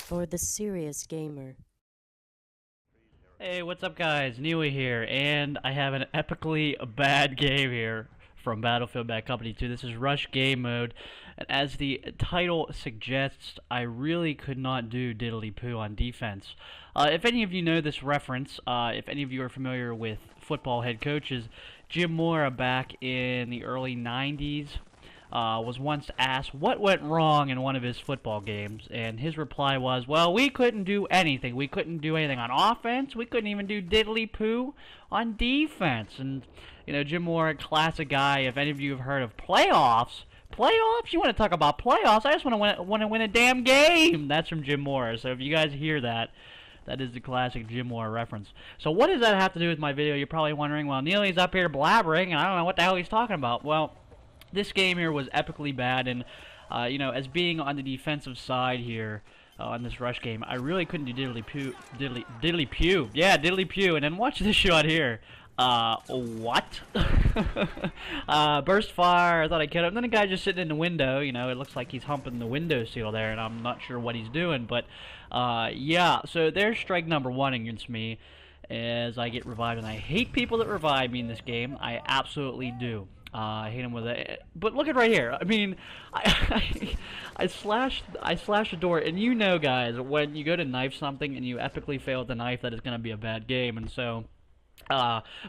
for the serious gamer. Hey, what's up guys? Neely here, and I have an epically bad game here from Battlefield Bad Company 2. This is Rush Game Mode, and as the title suggests, I really could not do diddly-poo on defense. If any of you know this reference, if any of you are familiar with football head coaches, Jim Mora back in the early 90s was once asked what went wrong in one of his football games, and his reply was, well, we couldn't do anything. We couldn't do anything on offense. We couldn't even do diddly-poo on defense. And, you know, Jim Moore, classic guy. If any of you have heard of playoffs, you want to talk about playoffs? I just want to win a damn game. That's from Jim Moore. So if you guys hear that, that is the classic Jim Moore reference. So what does that have to do with my video? You're probably wondering, well, Neely's up here blabbering, and I don't know what the hell he's talking about. Well, this game here was epically bad, and you know, as being on the defensive side here on this Rush game, I really couldn't do diddly-pew. Yeah, diddly-pew. And then watch this shot here. What? Burst fire. I thought I killed him. Then a guy just sitting in the window. You know, it looks like he's humping the window seal there, and I'm not sure what he's doing. But yeah. So there's strike number one against me, as I get revived, and I hate people that revive me in this game. I absolutely do. I hate him with it. But look at right here. I mean, I slashed the door, and you know, guys, when you go to knife something and you epically fail at the knife, that it's going to be a bad game. And so,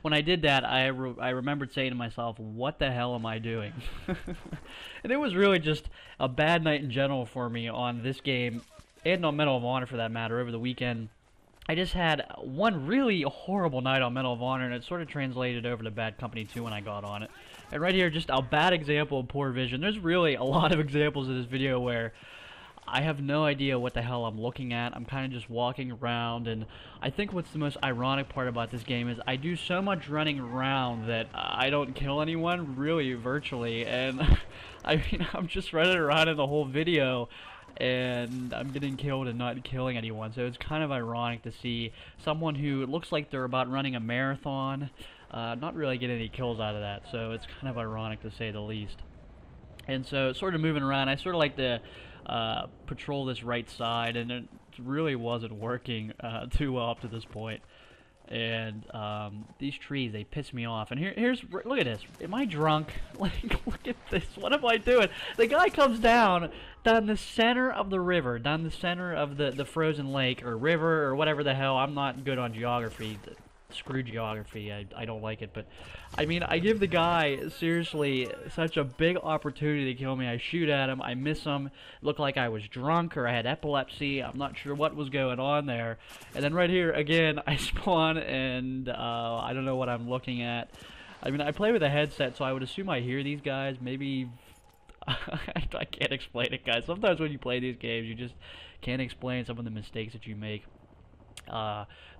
when I did that, I remembered saying to myself, what the hell am I doing? And it was really just a bad night in general for me on this game, and on Medal of Honor for that matter, over the weekend. I just had one really horrible night on Medal of Honor, and it sort of translated over to Bad Company 2 when I got on it. And right here, just a bad example of poor vision. There's really a lot of examples in this video where I have no idea what the hell I'm looking at. I'm kind of just walking around, and I think what's the most ironic part about this game is I do so much running around that I don't kill anyone, really, virtually. And I mean, I'm just running around in the whole video, and I'm getting killed and not killing anyone. So it's kind of ironic to see someone who looks like they're about running a marathon not really get any kills out of that. So it's kind of ironic to say the least. And so sort of moving around, I sort of like to patrol this right side, and it really wasn't working too well up to this point. And these trees, they piss me off. And here's look at this. Am I drunk? Like, look at this. What am I doing? The guy comes down the center of the river, down the center of the frozen lake or river or whatever the hell. I'm not good on geography. Screw geography. I don't like it. But I mean, I give the guy seriously such a big opportunity to kill me. I shoot at him, I miss him. It looked like I was drunk or I had epilepsy. I'm not sure what was going on there. And then right here again, I spawn, and I don't know what I'm looking at. I mean, I play with a headset, so I would assume I hear these guys. Maybe I can't explain it, guys. Sometimes when you play these games, you just can't explain some of the mistakes that you make.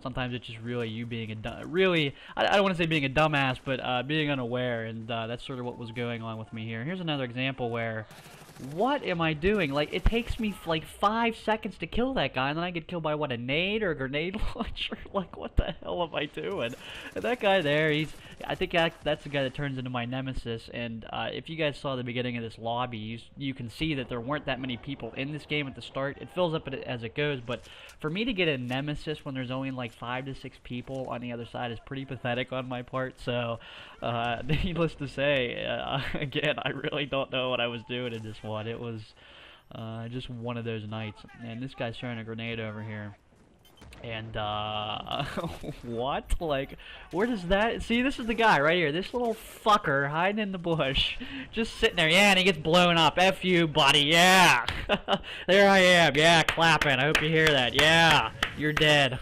Sometimes it's just really you being I don't want to say being a dumbass, but being unaware, and that's sort of what was going on with me here. Here's another example where, what am I doing? Like, it takes me like 5 seconds to kill that guy, and then I get killed by, what, a nade or a grenade launcher? Like, what the hell am I doing? And that guy there, I think that's the guy that turns into my nemesis. And if you guys saw the beginning of this lobby, you can see that there weren't that many people in this game at the start. It fills up as it goes, but for me to get a nemesis when there's only like 5 to 6 people on the other side is pretty pathetic on my part. So, needless to say, again, I really don't know what I was doing in this one. It was just one of those nights. And this guy's throwing a grenade over here. And, what? Like, where does that... See, this is the guy right here. This little fucker hiding in the bush. Just sitting there. Yeah, and he gets blown up. F you, buddy. Yeah. There I am. Yeah, clapping. I hope you hear that. Yeah. You're dead.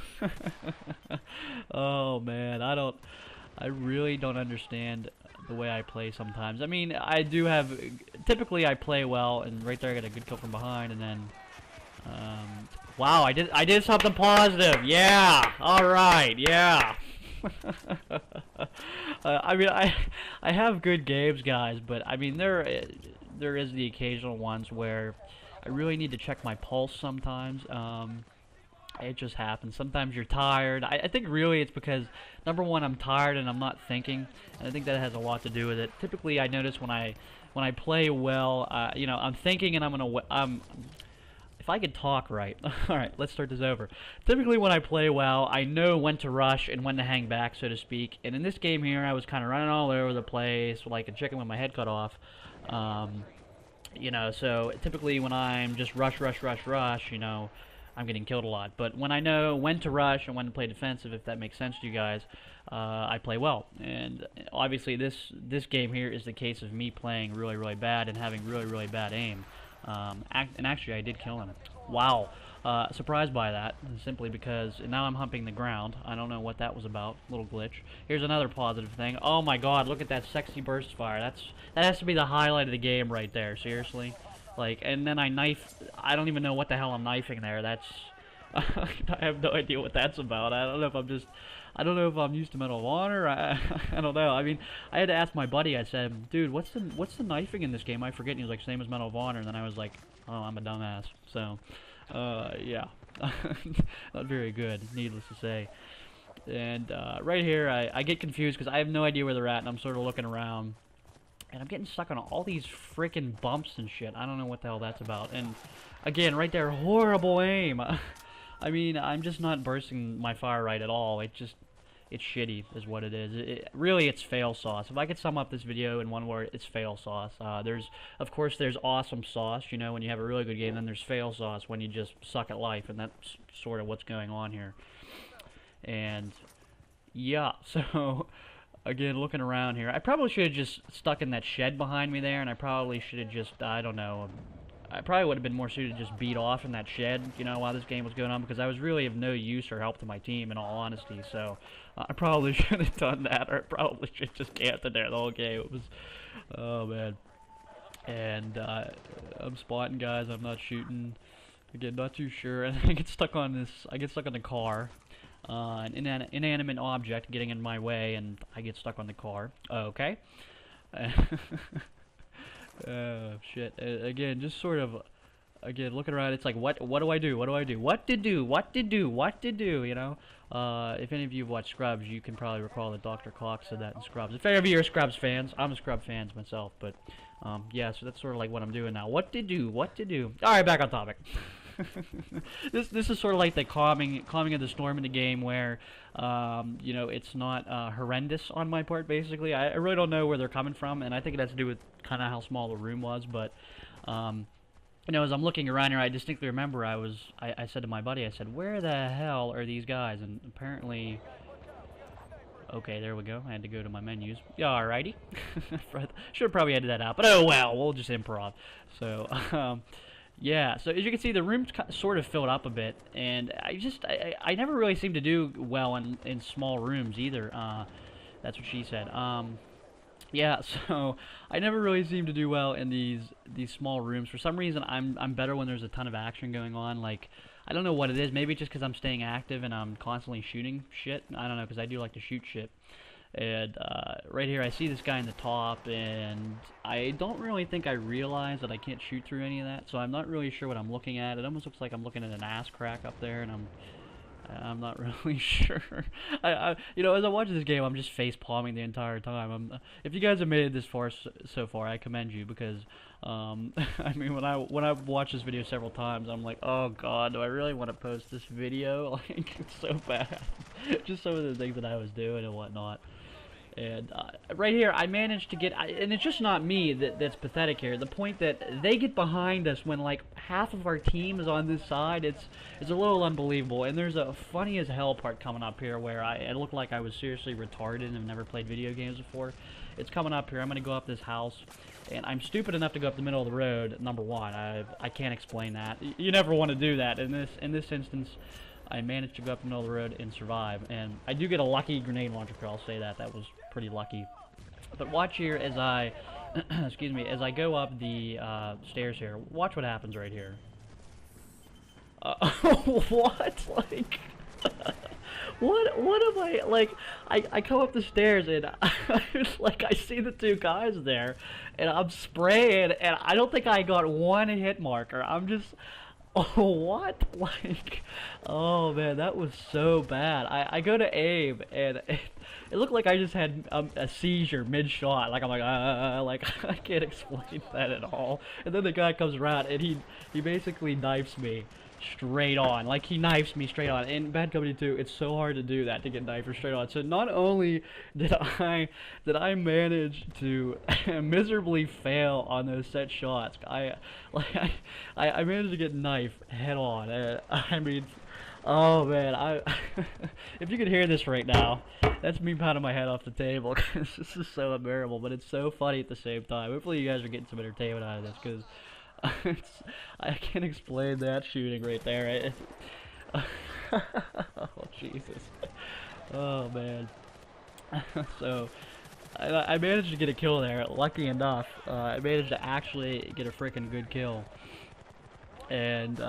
Oh, man. I really don't understand the way I play sometimes. I mean, I do have... Typically, I play well, and right there I got a good kill from behind, and then... wow, I did something positive. Yeah. All right. Yeah. I mean, I have good games, guys, but I mean there is the occasional ones where I really need to check my pulse sometimes. It just happens. Sometimes you're tired. I think really it's because, number one, I'm tired and I'm not thinking, and I think that has a lot to do with it. Typically, I notice when I play well, you know, I'm thinking and I'm if I could talk right. Alright, let's start this over. Typically when I play well, I know when to rush and when to hang back, so to speak. And in this game here, I was kind of running all over the place, like a chicken with my head cut off. You know, so typically when I'm just rush, you know, I'm getting killed a lot. But when I know when to rush and when to play defensive, if that makes sense to you guys, I play well. And obviously this game here is the case of me playing really bad and having really bad aim. And actually I did kill him. Wow. Surprised by that, simply because now I'm humping the ground. I don't know what that was about. Little glitch. Here's another positive thing. Oh my god, look at that sexy burst fire. That has to be the highlight of the game right there, seriously. Like, and then I knife. I don't even know what the hell I'm knifing there. That's I have no idea what that's about. I don't know if I'm used to Medal of Honor. I don't know. I mean, I had to ask my buddy. I said, "Dude, what's the knifing in this game?" I forget. And he was like, "Same as Medal of Honor." And then I was like, "Oh, I'm a dumbass." So, yeah, not very good, needless to say. And right here, I get confused because I have no idea where they're at, and I'm sort of looking around, and I'm getting stuck on all these freaking bumps and shit. I don't know what the hell that's about. And again, right there, horrible aim. I mean, I'm just not bursting my fire right at all. It's shitty, is what it is. Really, it's fail sauce. If I could sum up this video in one word, it's fail sauce. Of course, there's awesome sauce, you know, when you have a really good game. Then there's fail sauce when you just suck at life, and that's sort of what's going on here. And yeah, so again, looking around here, I probably should have just stuck in that shed behind me there, and I probably should have just, I don't know, I probably would have been more suited to just beat off in that shed, you know, while this game was going on, because I was really of no use or help to my team, in all honesty. So I probably should have done that, or I probably should have just camped in there the whole game. It was, oh man. And I'm spotting guys. I'm not shooting. Again, not too sure. And I get stuck on this. I get stuck on the car. An inanimate object getting in my way, and I get stuck on the car. Okay. Shit. Again, just sort of, again, looking around, it's like, what do I do? What to do, you know? If any of you have watched Scrubs, you can probably recall that Dr. Cox said that in Scrubs. If any of you are Scrubs fans, I'm a Scrubs fan myself, but, yeah, so that's sort of like what I'm doing now. What to do? Alright, back on topic. This is sort of like the calming of the storm in the game, where you know, it's not horrendous on my part. Basically, I really don't know where they're coming from, and I think it has to do with kind of how small the room was. But you know, as I'm looking around here, I distinctly remember I said to my buddy, I said, "Where the hell are these guys?" And apparently, okay, there we go. I had to go to my menus. Yeah, alrighty. Should have probably edited that out, but oh well, we'll just improv. So. Yeah, so as you can see, the room's sort of filled up a bit, and I never really seem to do well in small rooms either. That's what she said. Yeah, so I never really seem to do well in these small rooms. For some reason, I'm better when there's a ton of action going on. Like, I don't know what it is. Maybe just because I'm staying active and I'm constantly shooting shit. I don't know, because I do like to shoot shit. And right here I see this guy in the top, and I don't really think I realize that I can't shoot through any of that, so I'm not really sure what I'm looking at. It almost looks like I'm looking at an ass crack up there, and I'm not really sure. You know, as I watch this game, I'm just face palming the entire time. If you guys have made it this far so far, I commend you, because I mean, when I watched this video several times, I'm like, oh god, do I really want to post this video? Like, it's so bad. Just some of the things that I was doing and whatnot. And right here, I managed to get, and it's just not me that's pathetic here. The point that they get behind us when like half of our team is on this side, it's a little unbelievable. And there's a funny as hell part coming up here where it looked like I was seriously retarded and have never played video games before. It's coming up here. I'm gonna go up this house, and I'm stupid enough to go up the middle of the road. Number one, I can't explain that. You never want to do that. In this instance, I managed to go up the middle of the road and survive, and I do get a lucky grenade launcher kill. I'll say that was pretty lucky. But watch here as I, excuse me, as I go up the stairs here. Watch what happens right here. What? Like, what am I, like, I come up the stairs, and like, I see the two guys there, and I'm spraying, and I don't think I got one hit marker. Oh, what? Like, oh man, that was so bad. I go to aim and it looked like I just had a seizure mid-shot. Like I'm like I can't explain that at all. And then the guy comes around and he basically knifes me straight on. Like he knifes me straight on. In Bad Company 2, it's so hard to do that, to get knifed straight on. So not only did I manage to miserably fail on those set shots, I managed to get knifed head on. I mean, oh man, if you could hear this right now, that's me pounding my head off the table because this is so unbearable, but it's so funny at the same time. Hopefully you guys are getting some entertainment out of this because I can't explain that shooting right there. Oh Jesus. Oh man. So I managed to get a kill there. Lucky enough, I managed to actually get a freaking good kill. And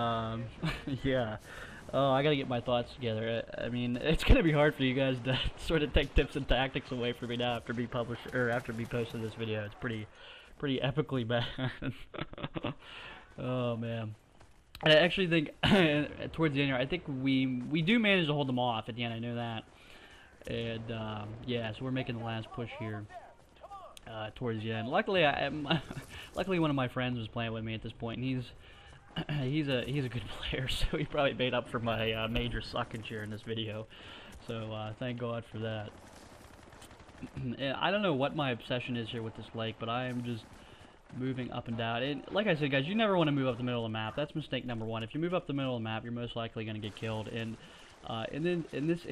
yeah. Oh, I gotta get my thoughts together. I mean, it's gonna be hard for you guys to sort of take tips and tactics away from me now after me posting this video. It's pretty epically bad. Oh man. I actually think towards the end here, I think we do manage to hold them off at the end. I know that. And yeah, so we're making the last push here towards the end. Luckily, luckily one of my friends was playing with me at this point, and he's a good player, so he probably made up for my major suckage here in this video. So thank God for that. And I don't know what my obsession is here with this lake, but I am just moving up and down. And like I said, guys, you never want to move up the middle of the map. That's mistake number one. If you move up the middle of the map, you're most likely going to get killed. And then in this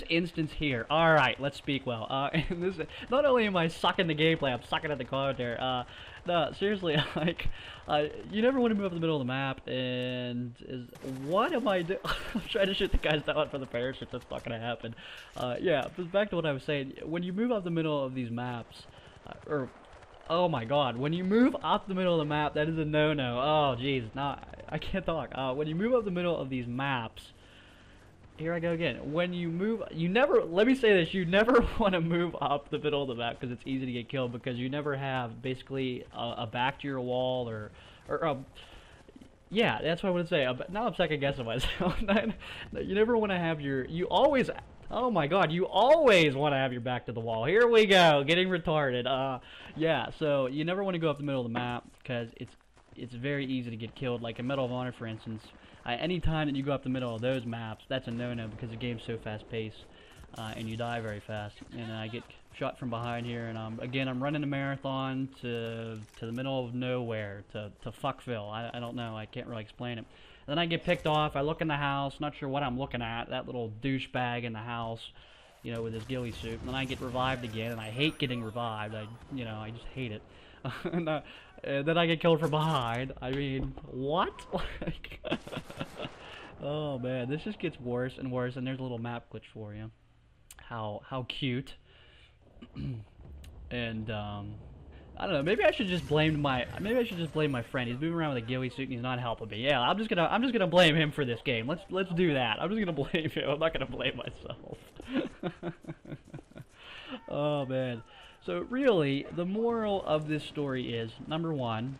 instance here, all right, let's speak well. Not only am I sucking the gameplay, I'm sucking at the commentary. No, seriously, like, you never want to move up the middle of the map. And what am I doing? I'm trying to shoot the guys down for the parachute. That's not gonna happen. Yeah, but back to what I was saying. When you move up the middle of these maps, oh my God, when you move up the middle of the map, that is a no-no. Oh, jeez, no, I can't talk. When you move up the middle of these maps, here I go again. When you move, let me say this, you never want to move up the middle of the map because it's easy to get killed because you never have basically a back to your wall or yeah, that's what I would say. Now I'm second guessing myself. You never want to have oh my God, you always want to have your back to the wall. Here we go, getting retarded. Yeah, so you never want to go up the middle of the map because it's very easy to get killed. Like in Medal of Honor, for instance, any time that you go up the middle of those maps, that's a no-no because the game's so fast-paced and you die very fast. And I get shot from behind here, and again, I'm running a marathon to the middle of nowhere, to Fuckville. I don't know, I can't really explain it. Then I get picked off. I look in the house, not sure what I'm looking at. That little douchebag in the house, you know, with his ghillie suit. And then I get revived again, and I hate getting revived. I just hate it. And then I get killed from behind. I mean, what? Like, oh man, this just gets worse and worse. And there's a little map glitch for you. How cute. And I don't know. Maybe I should just blame my friend. He's moving around with a ghillie suit and he's not helping me. Yeah, I'm just gonna blame him for this game. Let's do that. I'm just gonna blame him. I'm not gonna blame myself. Oh man. So really, the moral of this story is number one,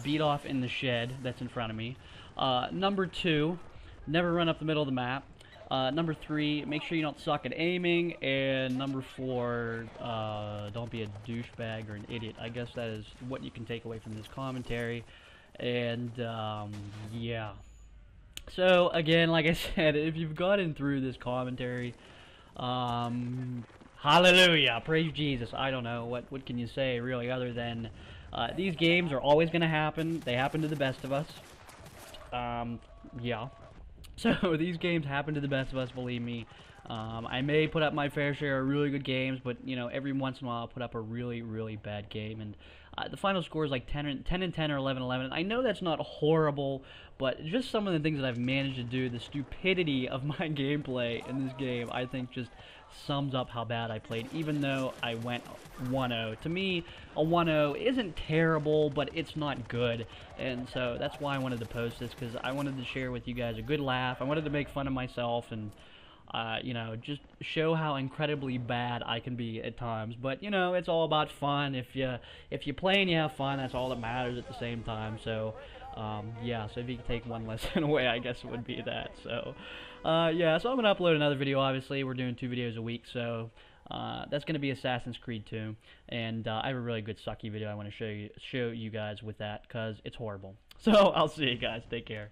beat off in the shed that's in front of me. Number two, never run up the middle of the map. Number three, make sure you don't suck at aiming. And number four, don't be a douchebag or an idiot. I guess that is what you can take away from this commentary. And, yeah. So, again, like I said, if you've gotten through this commentary, hallelujah, praise Jesus. I don't know, what can you say, really, other than, these games are always going to happen. They happen to the best of us. Yeah. So these games happen to the best of us, believe me. I may put up my fair share of really good games, but you know, every once in a while I'll put up a really, really bad game, and the final score is like 10 and 10 or 11-11. I know that's not horrible, but just some of the things that I've managed to do, the stupidity of my gameplay in this game, I think just sums up how bad I played, even though I went 1-0. To me, a 1-0 isn't terrible, but it's not good, and so that's why I wanted to post this, because I wanted to share with you guys a good laugh. I wanted to make fun of myself and you know, just show how incredibly bad I can be at times. But you know, it's all about fun. If you play and you have fun, that's all that matters at the same time. So Yeah, so if you could take one lesson away, I guess it would be that. So, yeah, so I'm gonna upload another video. Obviously, we're doing 2 videos a week, so that's gonna be Assassin's Creed 2, and I have a really good sucky video I want to show you guys with that because it's horrible. So I'll see you guys. Take care.